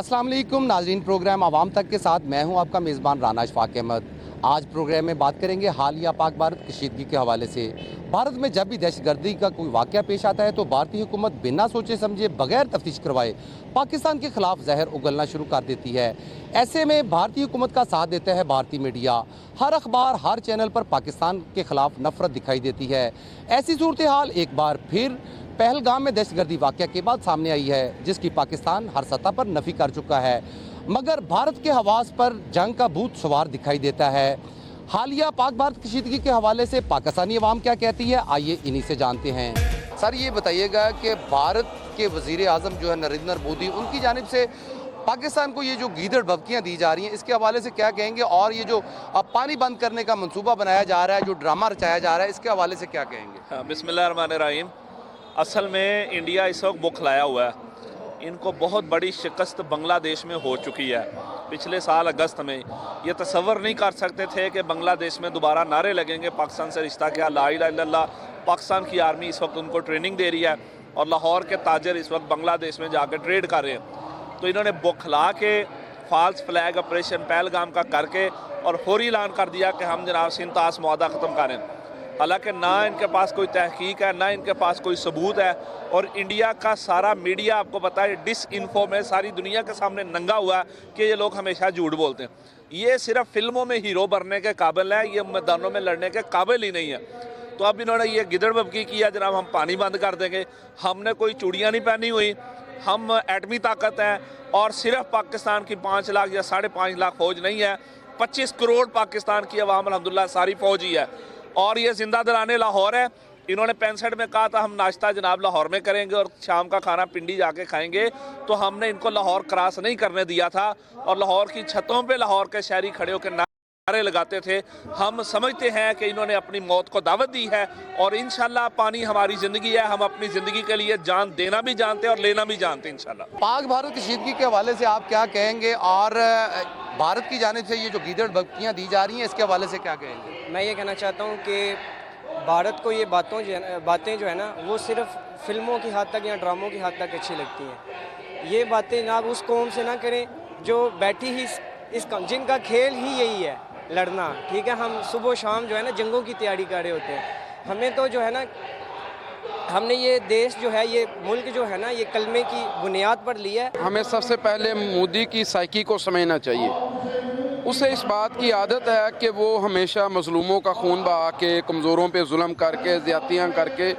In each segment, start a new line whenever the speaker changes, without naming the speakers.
अस्सलाम वालेकुम नाज़रीन, प्रोग्राम आवाम तक के साथ मैं हूं आपका मेज़बान राना अशफाक अहमद। आज प्रोग्राम में बात करेंगे हालिया पाक भारत कशीदगी के हवाले से। भारत में जब भी दहशतगर्दी का कोई वाक़या पेश आता है तो भारतीय हुकूमत बिना सोचे समझे बगैर तफ्तीश करवाए पाकिस्तान के खिलाफ जहर उगलना शुरू कर देती है। ऐसे में भारतीय हुकूमत का साथ देता है भारतीय मीडिया। हर अखबार हर चैनल पर पाकिस्तान के खिलाफ नफरत दिखाई देती है। ऐसी सूरत हाल एक बार फिर पहलगाम में दहशतगर्दी वाक़या के बाद सामने आई है, जिसकी पाकिस्तान हर सतह पर नफ़ी कर चुका है, मगर भारत के हवास पर जंग का भूत सवार दिखाई देता है। हालिया पाक भारत कशीदगी के हवाले से पाकिस्तानी अवाम क्या कहती है, आइए इन्हीं से जानते हैं। सर, ये बताइएगा कि भारत के वज़ीर आज़म जो है नरेंद्र मोदी, उनकी जानिब से पाकिस्तान को ये जो गीदड़ भभकियाँ दी जा रही हैं, इसके हवाले से क्या कहेंगे? और ये जो अब पानी बंद करने का मंसूबा बनाया जा रहा है, जो ड्रामा रचाया जा रहा है, इसके हवाले से क्या कहेंगे?
बिस्मिल्लाहिर्रहमानिर्रहीम। असल में इंडिया इस वक्त बौखलाया हुआ है। इनको बहुत बड़ी शिकस्त बांग्लादेश में हो चुकी है। पिछले साल अगस्त में ये तसव्वुर नहीं कर सकते थे कि बांग्लादेश में दोबारा नारे लगेंगे पाकिस्तान से रिश्ता क्या, ला इलाहा इल्लल्लाह। पाकिस्तान की आर्मी इस वक्त उनको ट्रेनिंग दे रही है और लाहौर के ताजर इस वक्त बांग्लादेश में जाकर ट्रेड कर रहे हैं। तो इन्होंने बौखला के फॉल्स फ्लैग ऑपरेशन पहलगाम का करके और फौरी ऐलान कर दिया कि हम जनाब सिंध तास मुआहदा ख़त्म करें। हालांकि ना इनके पास कोई तहकीक है, ना इनके पास कोई सबूत है, और इंडिया का सारा मीडिया आपको पता है डिस इन्फो में सारी दुनिया के सामने नंगा हुआ है कि ये लोग हमेशा झूठ बोलते हैं। ये सिर्फ फिल्मों में हीरो बनने के काबिल है, ये मैदानों में लड़ने के काबिल ही नहीं है। तो अब इन्होंने ये गिदड़ बबकी किया, जनाब हम पानी बंद कर देंगे, हमने कोई चूड़ियाँ नहीं पहनी हुई, हम एटमी ताकत हैं और सिर्फ पाकिस्तान की 5 लाख या 5.5 लाख फौज नहीं है, 25 करोड़ पाकिस्तान की अवाम अल्हम्दुलिल्लाह सारी फौज ही है। और ये जिंदा दिलाने लाहौर है। इन्होंने 65 में कहा था हम नाश्ता जनाब लाहौर में करेंगे और शाम का खाना पिंडी जाके खाएंगे, तो हमने इनको लाहौर क्रॉस नहीं करने दिया था और लाहौर की छतों पे लाहौर के शहरी खड़े होकर नारे लगाते थे। हम समझते हैं कि इन्होंने अपनी मौत को दावत दी है और इंशाल्लाह पानी हमारी ज़िंदगी है, हम अपनी ज़िंदगी के लिए जान देना भी जानते हैं और लेना भी जानते हैं इंशाल्लाह।
पाक भारत कशीदगी के हवाले से आप क्या कहेंगे, और भारत की जानिब से ये जो गीदड़ भभकियाँ दी जा रही हैं, इसके हवाले से क्या कहेंगे?
मैं ये कहना चाहता हूँ कि भारत को ये बातें जो है ना वो सिर्फ फिल्मों की हद तक या ड्रामों की हद तक अच्छी लगती हैं। ये बातें ना उस कौम से ना करें जो बैठी ही जिनका खेल ही यही है लड़ना। ठीक है, हम सुबह शाम जो है ना जंगों की तैयारी कर रहे होते हैं। हमें तो जो है ना हमने ये देश जो है ये मुल्क जो है ना ये कलमे की बुनियाद पर लिया है। हमें
सबसे पहले मोदी की साइकी को समझना चाहिए। उसे इस बात की आदत है कि वो हमेशा मजलूमों का खून बहा के, कमज़ोरों पे जुल्म करके, ज़्यादतियाँ करके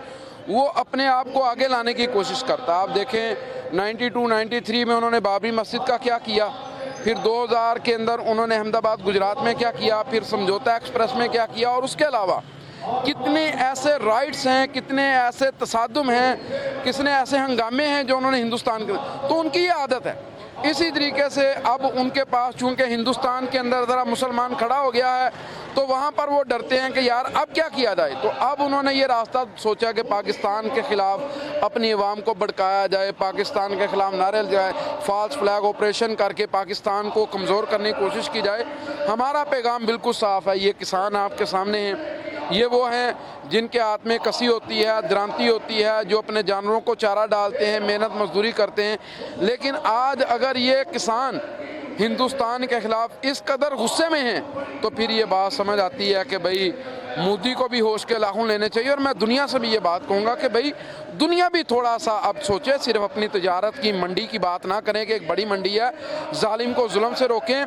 वो अपने आप को आगे लाने की कोशिश करता है। आप देखें 92-93 में उन्होंने बाबरी मस्जिद का क्या किया, फिर 2000 के अंदर उन्होंने अहमदाबाद गुजरात में क्या किया, फिर समझौता एक्सप्रेस में क्या किया, और उसके अलावा कितने ऐसे राइट्स हैं, कितने ऐसे तसादुम हैं, कितने ऐसे हंगामे हैं जो उन्होंने हिंदुस्तान के, तो उनकी ये आदत है। इसी तरीके से अब उनके पास चूंकि हिंदुस्तान के अंदर ज़रा मुसलमान खड़ा हो गया है तो वहाँ पर वो डरते हैं कि यार अब क्या किया जाए। तो अब उन्होंने ये रास्ता सोचा कि पाकिस्तान के ख़िलाफ़ अपनी अवाम को भड़काया जाए, पाकिस्तान के ख़िलाफ़ नारे जाए, फॉल्स फ्लैग ऑपरेशन करके पाकिस्तान को कमज़ोर करने की कोशिश की जाए। हमारा पैगाम बिल्कुल साफ़ है। ये किसान आपके सामने हैं, ये वो हैं जिनके हाथ में कसी होती है, द्रांति होती है, जो अपने जानवरों को चारा डालते हैं, मेहनत मजदूरी करते हैं। लेकिन आज अगर ये किसान हिंदुस्तान के ख़िलाफ़ इस कदर गुस्से में हैं तो फिर ये बात समझ आती है कि भाई मोदी को भी होश के लाखों लेने चाहिए। और मैं दुनिया से भी ये बात कहूँगा कि भाई दुनिया भी थोड़ा सा अब सोचे, सिर्फ अपनी तजारत की मंडी की बात ना करें कि एक बड़ी मंडी है, जालिम को जुल्म से रोकें।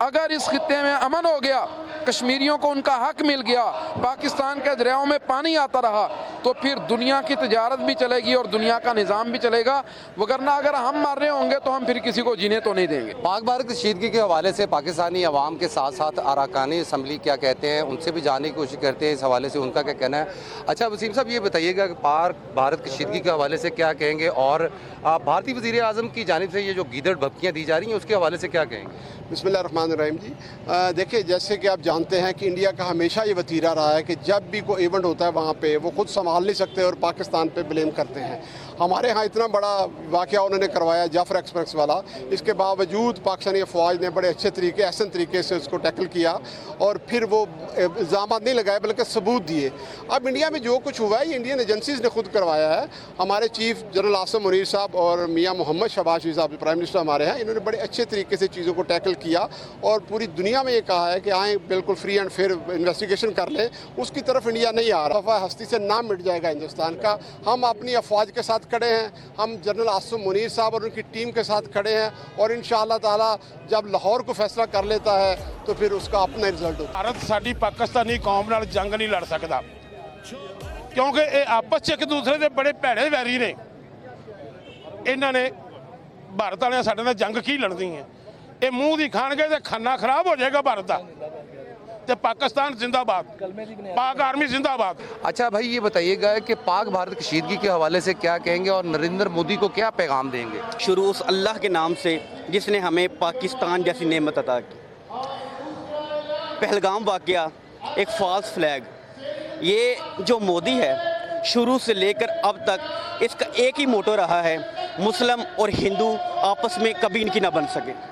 अगर इस खित्ते में अमन हो गया, कश्मीरियों को उनका हक मिल गया, पाकिस्तान के दरियाओं में पानी आता रहा, तो फिर दुनिया की तजारत भी चलेगी और दुनिया का निज़ाम भी चलेगा। वगरना अगर हम मार रहे होंगे तो हम फिर किसी को जीने तो नहीं देंगे।
पाक भारत कशीदगी के हवाले से पाकिस्तानी अवाम के साथ साथ अरकान असम्बली क्या कहते हैं, उनसे भी जानने की कोशिश करते हैं इस हवाले से उनका क्या कहना है। अच्छा वसीम साहब, ये बताइएगा कि पाक भारत कशीदगी के हवाले से क्या कहेंगे, और भारतीय वज़ीर आज़म की जानिब से ये जो गीदड़ भभकियाँ दी जा रही हैं उसके हवाले से क्या कहेंगे?
बिस्मिल्लाहिर्रहमानिर्रहीम जी। देखिए, जैसे कि आप जानते हैं कि इंडिया का हमेशा ये वतीरा रहा है कि जब भी कोई इवेंट होता है वहाँ पे वो खुद संभाल नहीं सकते और पाकिस्तान पे ब्लेम करते हैं। हमारे यहाँ इतना बड़ा वाक़या उन्होंने करवाया जाफर एक्सप्रेस वाला, इसके बावजूद पाकिस्तानी फ़ौज ने बड़े अच्छे तरीके एहसन तरीके से उसको टैकल किया और फिर वो इल्ज़ाम नहीं लगाए बल्कि सबूत दिए। अब इंडिया में जो कुछ हुआ है ये इंडियन एजेंसीज़ ने खुद करवाया है। हमारे चीफ जनरल आसिम मुनीर साहब और मियाँ मोहम्मद शहबाज साहब प्राइम मिनिस्टर हमारे हैं, इन्होंने बड़े अच्छे तरीके से चीज़ों को टैकल किया और पूरी दुनिया में ये कहा है कि आए बिल्कुल फ्री एंड फेयर इन्वेस्टिगेशन कर लें। उसकी तरफ इंडिया नहीं आ रहा, दफ़ा हस्ती से नाम मिट जाएगा हिंदुस्तान का। हम अपनी अफवाज के साथ खड़े हैं, हम जनरल आसिम मुनीर साहब और उनकी टीम के साथ खड़े हैं और इंशाअल्लाह ताला जब लाहौर को फैसला कर लेता है तो फिर उसका अपना रिजल्ट होता है।
भारत साडी पाकिस्तानी कौम नाल जंग नहीं लड़ सकता क्योंकि ये आपस च एक दूसरे के बड़े भैड़े वैरी ने। इन्हों ने भारत वाले साडे नाल जंग की लड़नी है, ये मुँह दी खाणगे तो खाना खराब हो जाएगा भारत का। तो पाकिस्तान जिंदाबाद, पाक आर्मी जिंदाबाद।
अच्छा भाई ये बताइएगा कि पाक भारत कशीदगी के हवाले से क्या कहेंगे और नरेंद्र मोदी को क्या पैगाम देंगे?
शुरू उस अल्लाह के नाम से जिसने हमें पाकिस्तान जैसी नेमत अता की। पहलगाम वाक़या एक फॉल्स फ्लैग, ये जो मोदी है शुरू से लेकर अब तक इसका एक ही मोटो रहा है, मुस्लिम और हिंदू आपस में कभी इनकी ना बन सके।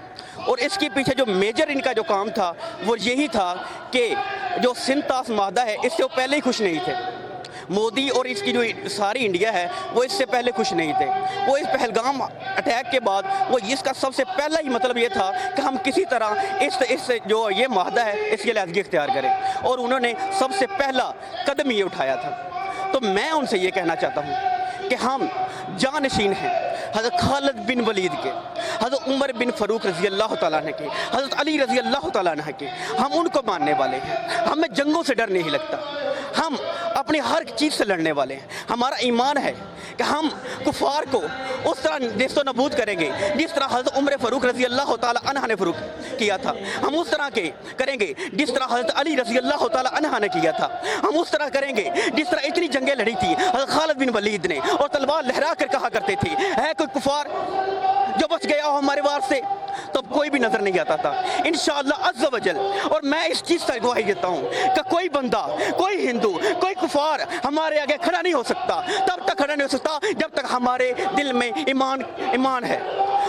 और इसके पीछे जो मेजर इनका जो काम था वो यही था कि जो सिंतास माहदा है इससे वो पहले ही खुश नहीं थे। मोदी और इसकी जो सारी इंडिया है वो इससे पहले खुश नहीं थे। वो इस पहलगाम अटैक के बाद वो इसका सबसे पहला ही मतलब ये था कि हम किसी तरह इस जो ये माहदा है इसके लहज़गी इख्तियार करें और उन्होंने सबसे पहला कदम ये उठाया था। तो मैं उनसे ये कहना चाहता हूँ कि हम जानशीन हैं हज़रत खालिद बिन वलीद के, हज़रत उमर बिन फ़ारूक रज़ी अल्लाह तआला अन्हु के, हज़रत अली रज़ी अल्लाह तआला अन्हु के। हम उनको मानने वाले हैं, हमें जंगों से डर नहीं लगता, हम अपनी हर चीज़ से लड़ने वाले हैं। हमारा ईमान है कि हम कुफार को उस तरह नेस्तो नबूद करेंगे जिस तरह हज़रत उमर फ़ारूक रज़ी अल्लाह तआला अन्हु ने फ़ारूक किया था। हम उस तरह के करेंगे जिस तरह हज़रत अली रज़ी अल्लाह तआला अन्हु ने किया था। हम उस तरह करेंगे जिस तरह इतनी जंगें लड़ी थी हज़रत खालिद बिन वलीद ने और तलवार लहरा कर कहा करते थे, है कोई कुफार जो बच गया हो हमारे वार से? तो कोई भी नजर नहीं आता था। इंशाअल्लाह अज़्ज़ व जल, और मैं इस चीज़ से गवाही देता हूँ कि कोई बंदा, कोई हिंदू, कोई कुफार हमारे आगे खड़ा नहीं हो सकता। तब तक खड़ा नहीं हो सकता जब तक हमारे दिल में ईमान है।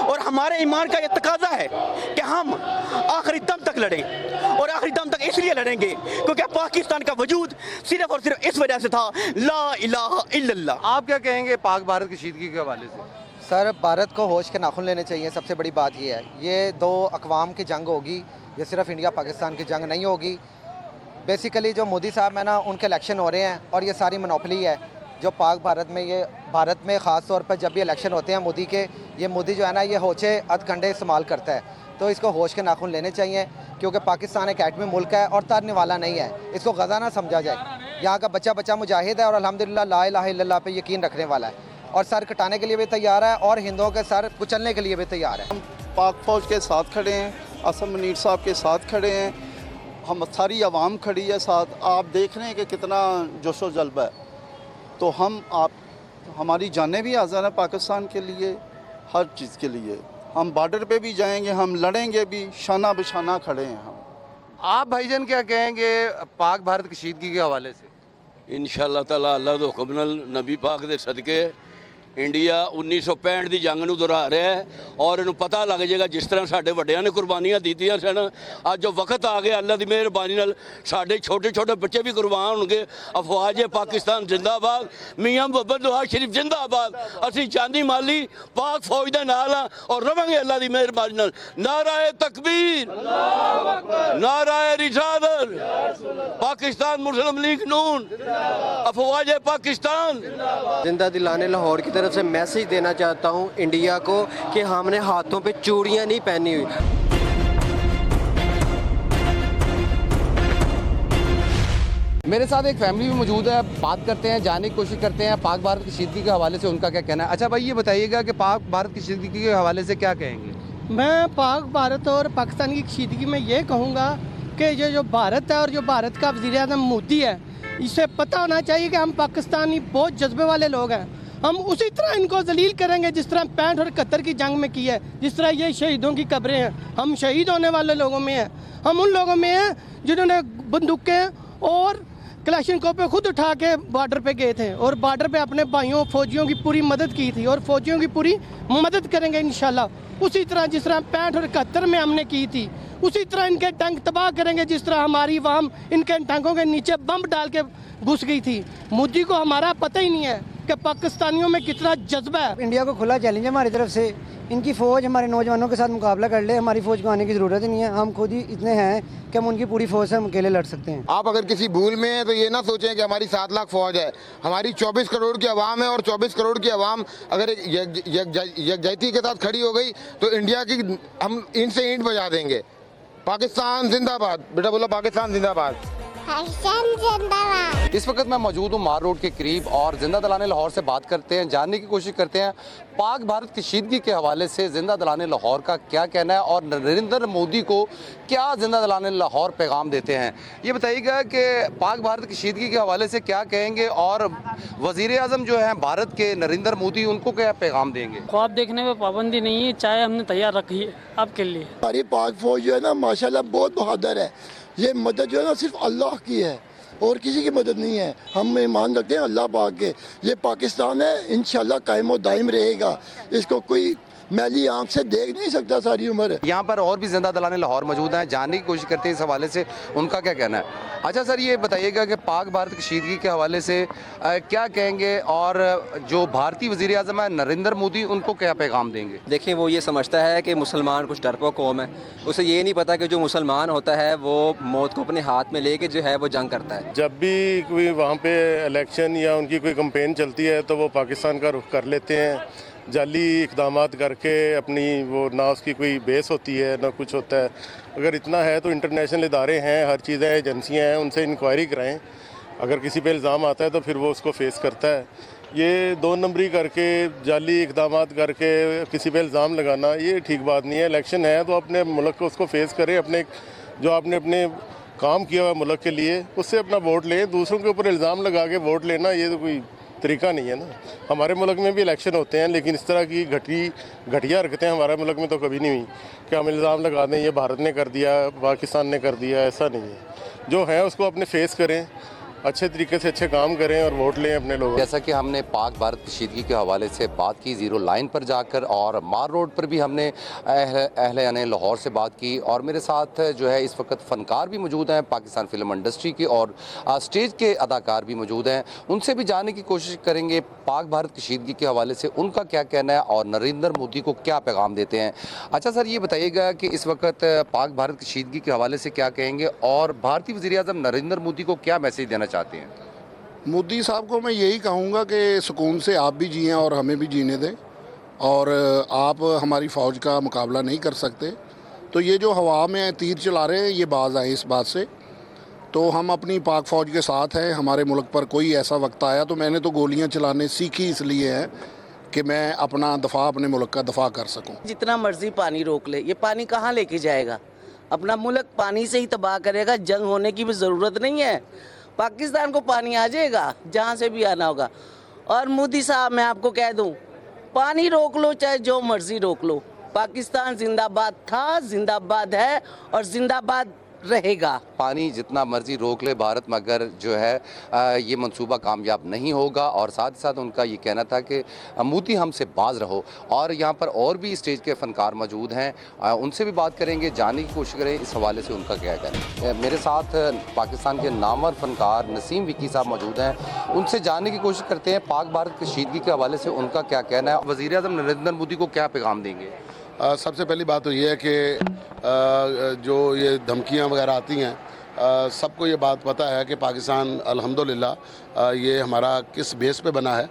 और हमारे ईमान का ये तकाजा है कि हम आखिरी दम तक लड़ें, और आखिरी दम तक इसलिए लड़ेंगे क्योंकि पाकिस्तान का वजूद सिर्फ और सिर्फ इस वजह से था, ला इलाहा इल्लल्लाह।
आप क्या कहेंगे पाक भारत कशीदगी के हवाले से?
सर, भारत को होश के नाखून लेने चाहिए। सबसे बड़ी बात ये है, ये दो अक़वाम की जंग होगी, ये सिर्फ इंडिया पाकिस्तान की जंग नहीं होगी। बेसिकली जो मोदी साहब है ना, उनके इलेक्शन हो रहे हैं और ये सारी मोनोपोली है जो पाक भारत में, ये भारत में ख़ास तौर पर जब भी इलेक्शन होते हैं मोदी के, ये मोदी जो है ना ये होचे अधकंडे इस्तेमाल करता है। तो इसको होश के नाखून लेने चाहिए क्योंकि पाकिस्तान एक एटमी मुल्क है और तरने वाला नहीं है। इसको गज़ा ना समझा जाए। यहाँ का बच्चा बच्चा मुजाहिद है और अल्हम्दुलिल्लाह ला इलाहा इल्लल्लाह पे यकीन रखने वाला है और सर कटाने के लिए भी तैयार है और हिंदुओं के सर कुचलने के लिए भी तैयार है।
हम पाक फ़ौज के साथ खड़े हैं, आसिम मुनीर साहब के साथ खड़े हैं, हम सारी आवाम खड़ी है साथ। आप देख रहे हैं कि कितना जोशो जल्ब है। तो हमारी जानें भी आज़ाद हैं पाकिस्तान के लिए, हर चीज़ के लिए। हम बॉर्डर पे भी जाएंगे, हम लड़ेंगे भी, शाना बिशाना खड़े हैं हम।
आप भाईजान क्या कहेंगे पाक भारत कशीदगी के हवाले से?
इंशाअल्लाह ताला अल्लाह दे हुक्म नाल नबी पाक दे सदके इंडिया 1965 की जंग नूं दोहरा रहा है और इन्हूं पता लग जाएगा जिस तरह साडे वड्डियां ने कुर्बानियां दीतियां सन। अज जो वक्त आ गया अल्लाह की मेहरबानी नाल साडे छोटे छोटे बच्चे भी कुर्बान होंगे। अफवाज पाकिस्तान जिंदाबाद, मियाँ मोहम्मद नवाज शरीफ जिंदाबाद। असीं चांदी माली पाक फौज दे नाल हां और रवांगे अल्लाह की मेहरबानी नाल। नाराए तकबीर, नाराए रिसालत, पाकिस्तान मुस्लिम लीग नून, अफवाज पाकिस्तान
जिंदा दिलाने लाहौर की तरफ से मैसेज देना चाहता हूँ इंडिया को कि हमने हाथों पे चूड़ियाँ नहीं पहनी हुई।
मेरे साथ एक फैमिली भी मौजूद है, बात करते हैं, जानने की कोशिश करते हैं पाक भारत कशीदगी के हवाले से उनका क्या कहना है। अच्छा भाई ये बताइएगा कि पाक भारत कशीदगी के हवाले से क्या कहेंगे?
मैं पाक भारत और पाकिस्तान की कशीदगी में ये कहूँगा कि ये जो भारत है और जो भारत का वज़ीर-ए-आज़म मोदी है, इसे पता होना चाहिए कि हम पाकिस्तानी बहुत जज्बे वाले लोग हैं। हम उसी तरह इनको जलील करेंगे जिस तरह 65 और 71 की जंग में की है। जिस तरह ये शहीदों की कब्रें हैं, हम शहीद होने वाले लोगों में हैं। हम उन लोगों में हैं जिन्होंने बंदूकें और कलेक्शन पे खुद उठा के बॉर्डर पे गए थे और बॉर्डर पे अपने भाइयों फौजियों की पूरी मदद की थी और फौजियों की पूरी मदद करेंगे इंशाल्लाह। उसी तरह जिस तरह 65 और 71 में हमने की थी, उसी तरह इनके टैंक तबाह करेंगे जिस तरह हमारी वाम इनके टैंकों के नीचे बम डाल के घुस गई थी। मोदी को हमारा पता ही नहीं है कि पाकिस्तानियों में कितना जज्बा है।
इंडिया को खुला चैलेंज है हमारी तरफ से, इनकी फ़ौज हमारे नौजवानों के साथ मुकाबला कर ले, हमारी फ़ौज को आने की ज़रूरत ही नहीं है। हम खुद ही इतने हैं कि हम उनकी पूरी फ़ौज से हम अकेले लड़ सकते हैं।
आप अगर किसी भूल में हैं तो ये ना सोचें कि हमारी 7 लाख फौज है। हमारी 24 करोड़ की आवाम है और 24 करोड़ की आवाम अगर यकजहती के साथ खड़ी हो गई तो इंडिया की हम ईंट से ईंट बजा देंगे। पाकिस्तान जिंदाबाद। बेटा बोलो पाकिस्तान जिंदाबाद।
इस वक्त मैं मौजूद हूँ मार रोड के करीब और जिंदा दलाने लाहौर से बात करते हैं, जानने की कोशिश करते हैं पाक भारत कशीदगी के हवाले से जिंदा दलाने लाहौर का क्या कहना है और नरेंद्र मोदी को क्या जिंदा दलाने लाहौर पैगाम देते हैं। ये बताइएगा कि पाक भारत कशीदगी के हवाले से क्या कहेंगे और वज़ीर आज़म जो हैं भारत के नरेंद्र मोदी, उनको क्या पैगाम देंगे।
ख्वाब देखने में पाबंदी नहीं है, चाहे हमने तैयार रखी है आपके लिए।
हमारी पाक फौज जो है ना माशाल्लाह बहुत बहादुर है। ये मदद जो है ना सिर्फ अल्लाह की है और किसी की मदद नहीं है। हम ईमान रखते हैं अल्लाह पाक के। ये पाकिस्तान है इंशाल्लाह कायम और दायम रहेगा। इसको कोई मैली आंख से देख नहीं सकता सारी उम्र।
यहाँ पर और भी जिंदा दलाने लाहौर मौजूद हैं, जानने की कोशिश करते हैं इस हवाले से उनका क्या कहना है। अच्छा सर, ये बताइएगा कि पाक भारत कशीदगी के हवाले से क्या कहेंगे और जो भारतीय वज़ीर आज़म है नरेंद्र मोदी, उनको क्या पैगाम देंगे।
देखिए, वो ये समझता है कि मुसलमान कुछ डरपोक कौम है। उसे ये नहीं पता कि जो मुसलमान होता है वो मौत को अपने हाथ में लेके जो है वो जंग करता है।
जब भी कोई वहाँ पे इलेक्शन या उनकी कोई कैंपेन चलती है तो वो पाकिस्तान का रुख कर लेते हैं, जाली इकदामात करके अपनी वो ना उसकी कोई बेस होती है ना कुछ होता है। अगर इतना है तो इंटरनेशनल इदारे हैं, हर चीज़ें एजेंसियाँ हैं, उनसे इंक्वायरी कराएं। अगर किसी पे इल्ज़ाम आता है तो फिर वो उसको फेस करता है। ये 2 नंबरी करके जाली इकदामात करके किसी पे इल्ज़ाम लगाना ये ठीक बात नहीं है। इलेक्शन है तो अपने मुल्क को उसको फेस करें, अपने जो आपने अपने काम किया हुआ मुल्क के लिए उससे अपना वोट लें। दूसरों के ऊपर इल्ज़ाम लगा के वोट लेना ये तो कोई तरीका नहीं है ना। हमारे मुल्क में भी इलेक्शन होते हैं लेकिन इस तरह की घटिया हरकतें हमारे मुल्क में तो कभी नहीं हुई कि हम इल्ज़ाम लगा दें ये भारत ने कर दिया, पाकिस्तान ने कर दिया, ऐसा नहीं है। जो है उसको अपने फेस करें, अच्छे तरीके से अच्छे काम करें और वोट लें अपने लोगों।
जैसा कि हमने पाक भारत कशीदगी के हवाले से बात की ज़ीरो लाइन पर जाकर और मार रोड पर भी हमने अहले लाहौर से बात की और मेरे साथ जो है इस वक्त फ़नकार भी मौजूद हैं पाकिस्तान फिल्म इंडस्ट्री के और स्टेज के अदाकार भी मौजूद हैं। उनसे भी जानने की कोशिश करेंगे पाक भारत कशीदगी के हवाले से उनका क्या कहना है और नरेंद्र मोदी को क्या पैगाम देते हैं। अच्छा सर, ये बताइएगा कि इस वक्त पाक भारत कशीदगी के हवाले से क्या कहेंगे और भारतीय वज़ीर आज़म नरेंद्र मोदी को क्या मैसेज देना चाहते हैं।
मोदी साहब को मैं यही कहूँगा कि सुकून से आप भी जिएं और हमें भी जीने दें और आप हमारी फ़ौज का मुकाबला नहीं कर सकते तो ये जो हवा में तीर चला रहे हैं ये बाज आए इस बात से। तो हम अपनी पाक फ़ौज के साथ हैं। हमारे मुल्क पर कोई ऐसा वक्त आया तो मैंने तो गोलियां चलाने सीखी इसलिए है कि मैं अपना दफ़ा अपने मुल्क का दफ़ा कर सकूं।
जितना मर्जी पानी रोक ले, ये पानी कहाँ लेके जाएगा? अपना मुल्क पानी से ही तबाह करेगा। जंग होने की भी ज़रूरत नहीं है। पाकिस्तान को पानी आ जाएगा जहाँ से भी आना होगा। और मोदी साहब, मैं आपको कह दूं, पानी रोक लो चाहे जो मर्जी रोक लो, पाकिस्तान जिंदाबाद था, जिंदाबाद है और जिंदाबाद रहेगा।
पानी जितना मर्जी रोक ले भारत, मगर जो है ये मंसूबा कामयाब नहीं होगा। और साथ ही साथ उनका ये कहना था कि मोदी हमसे बाज रहो। और यहाँ पर और भी स्टेज के फ़नकार मौजूद हैं, उनसे भी बात करेंगे, जानने की कोशिश करें इस हवाले से उनका क्या कहना है। मेरे साथ पाकिस्तान के नामवर फ़नकार नसीम विकी साहब मौजूद हैं, उनसे जानने की कोशिश करते हैं पाक भारत कशीदगी के हवाले से उनका क्या कहना है। वज़ीर आज़म नरेंद्र मोदी को क्या पैगाम देंगे।
सबसे पहली बात तो ये है कि जो ये धमकियां वगैरह आती हैं, सबको ये बात पता है कि पाकिस्तान अल्हम्दुलिल्लाह ये हमारा किस बेस पे बना है।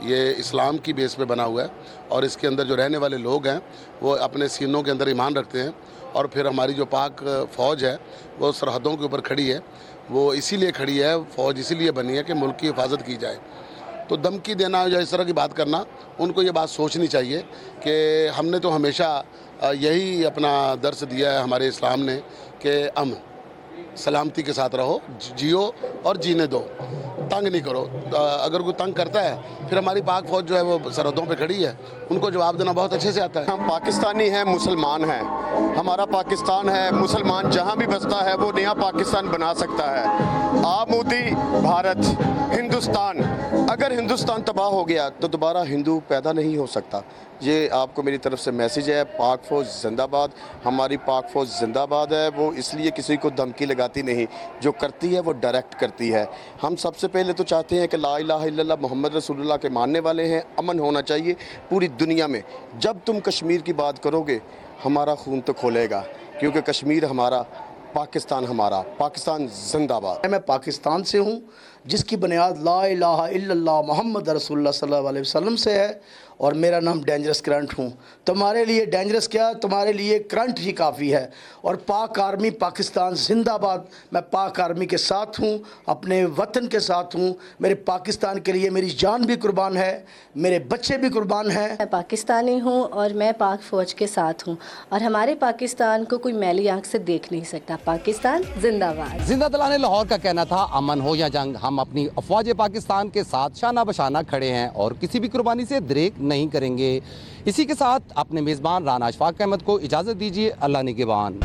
ये इस्लाम की बेस पे बना हुआ है और इसके अंदर जो रहने वाले लोग हैं वो अपने सीनों के अंदर ईमान रखते हैं। और फिर हमारी जो पाक फ़ौज है वो सरहदों के ऊपर खड़ी है। वो इसीलिए खड़ी है, फ़ौज इसीलिए बनी है कि मुल्क की हिफाजत की जाए। तो धमकी देना या इस तरह की बात करना, उनको ये बात सोचनी चाहिए कि हमने तो हमेशा यही अपना दर्स दिया है हमारे इस्लाम ने कि अमन, सलामती के साथ रहो, जियो और जीने दो, तंग नहीं करो। अगर कोई तंग करता है फिर हमारी पाक फौज जो है वो सरहदों पे खड़ी है, उनको जवाब देना बहुत अच्छे से आता है। हम पाकिस्तानी हैं, मुसलमान हैं, हमारा पाकिस्तान है, मुसलमान जहाँ भी बसता है वो नया पाकिस्तान बना सकता है। आप मोदी, भारत, हिंदुस्तान, अगर हिंदुस्तान तबाह हो गया तो दोबारा हिंदू पैदा नहीं हो सकता। ये आपको मेरी तरफ से मैसेज है। पाक फ़ौज जिंदाबाद, हमारी पाक फ़ौज जिंदाबाद है। वो इसलिए किसी को धमकी लगाती नहीं, जो करती है वो डायरेक्ट करती है। हम सबसे पहले तो चाहते हैं कि ला इलाहा इल्लल्लाह मोहम्मद रसूलुल्लाह के मानने वाले हैं, अमन होना चाहिए पूरी दुनिया में। जब तुम कश्मीर की बात करोगे हमारा खून तो खोलेगा, क्योंकि कश्मीर हमारा, पाकिस्तान हमारा, पाकिस्तान जिंदाबाद।
मैं पाकिस्तान से हूँ, जिसकी बुनियाद ला इलाहा इल्लल्लाह मोहम्मद रसूलुल्लाह सल्लल्लाहु अलैहि वसल्लम से है, और मेरा नाम डेंजरस करंट हूँ। तुम्हारे लिए डेंजरस क्या, तुम्हारे लिए करंट ही काफ़ी है। और पाक आर्मी पाकिस्तान जिंदाबाद। मैं पाक आर्मी के साथ हूँ, अपने वतन के साथ हूँ। मेरे पाकिस्तान के लिए मेरी जान भी कुर्बान है, मेरे बच्चे भी कुर्बान हैं।
मैं पाकिस्तानी हूँ और मैं पाक फ़ौज के साथ हूँ, और हमारे पाकिस्तान को कोई मैली आंख से देख नहीं सकता। पाकिस्तान जिंदाबाद।
जिंदा दिलाने लाहौर का कहना था, अमन हो या जंग, हम अपनी अफवाज पाकिस्तान के साथ शाना बशाना खड़े हैं और किसी भी कुर्बानी से दरेक नहीं करेंगे। इसी के साथ अपने मेज़बान राना अशफाक अहमद को इजाज़त दीजिए। अल्लाह निगहबान।